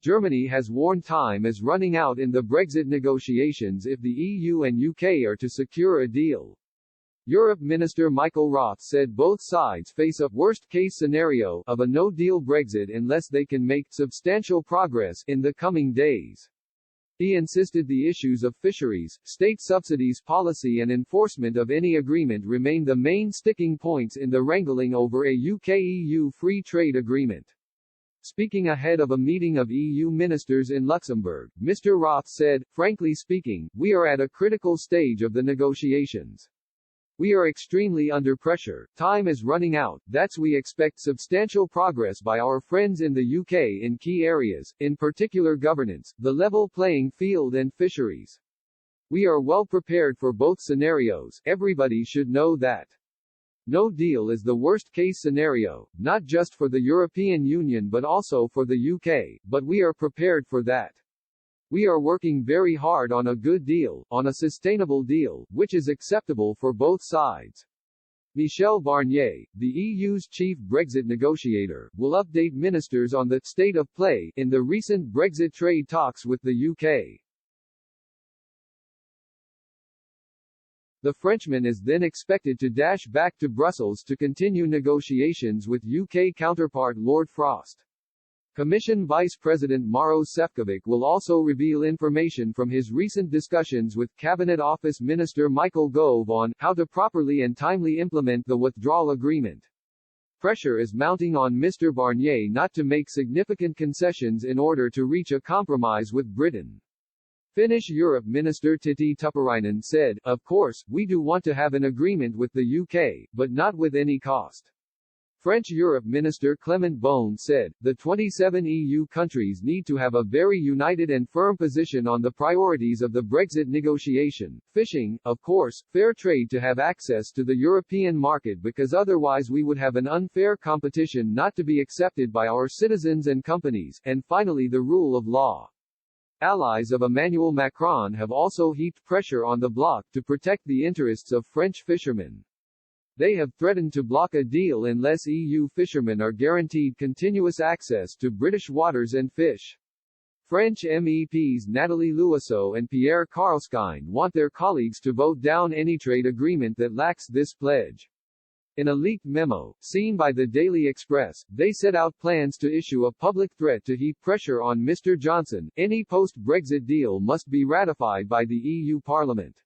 Germany has warned time is running out in the Brexit negotiations if the EU and UK are to secure a deal. Europe Minister Michael Roth said both sides face a worst-case scenario of a no-deal Brexit unless they can make substantial progress in the coming days. He insisted the issues of fisheries, state subsidies policy and enforcement of any agreement remain the main sticking points in the wrangling over a UK-EU free trade agreement. Speaking ahead of a meeting of EU ministers in Luxembourg, Mr. Roth said, "Frankly speaking, we are at a critical stage of the negotiations. We are extremely under pressure, time is running out, we expect substantial progress by our friends in the UK in key areas, in particular governance, the level playing field and fisheries. We are well prepared for both scenarios, everybody should know that. No deal is the worst-case scenario, not just for the European Union but also for the UK, but we are prepared for that. We are working very hard on a good deal, on a sustainable deal, which is acceptable for both sides." Michel Barnier, the EU's chief Brexit negotiator, will update ministers on the state of play in the recent Brexit trade talks with the UK. The Frenchman is then expected to dash back to Brussels to continue negotiations with UK counterpart Lord Frost. Commission Vice President Maros Sefcovic will also reveal information from his recent discussions with Cabinet Office Minister Michael Gove on how to properly and timely implement the withdrawal agreement. Pressure is mounting on Mr. Barnier not to make significant concessions in order to reach a compromise with Britain. Finnish Europe Minister Tytti Tuppurainen said, "Of course, we do want to have an agreement with the UK, but not with any cost." French Europe Minister Clement Beaune said, "The 27 EU countries need to have a very united and firm position on the priorities of the Brexit negotiation, fishing, of course, fair trade to have access to the European market because otherwise we would have an unfair competition not to be accepted by our citizens and companies, and finally the rule of law." Allies of Emmanuel Macron have also heaped pressure on the bloc to protect the interests of French fishermen. They have threatened to block a deal unless EU fishermen are guaranteed continuous access to British waters and fish. French MEPs Nathalie Louisseau and Pierre Karlskine want their colleagues to vote down any trade agreement that lacks this pledge. In a leaked memo, seen by the Daily Express, they set out plans to issue a public threat to heap pressure on Mr. Johnson. Any post-Brexit deal must be ratified by the EU Parliament.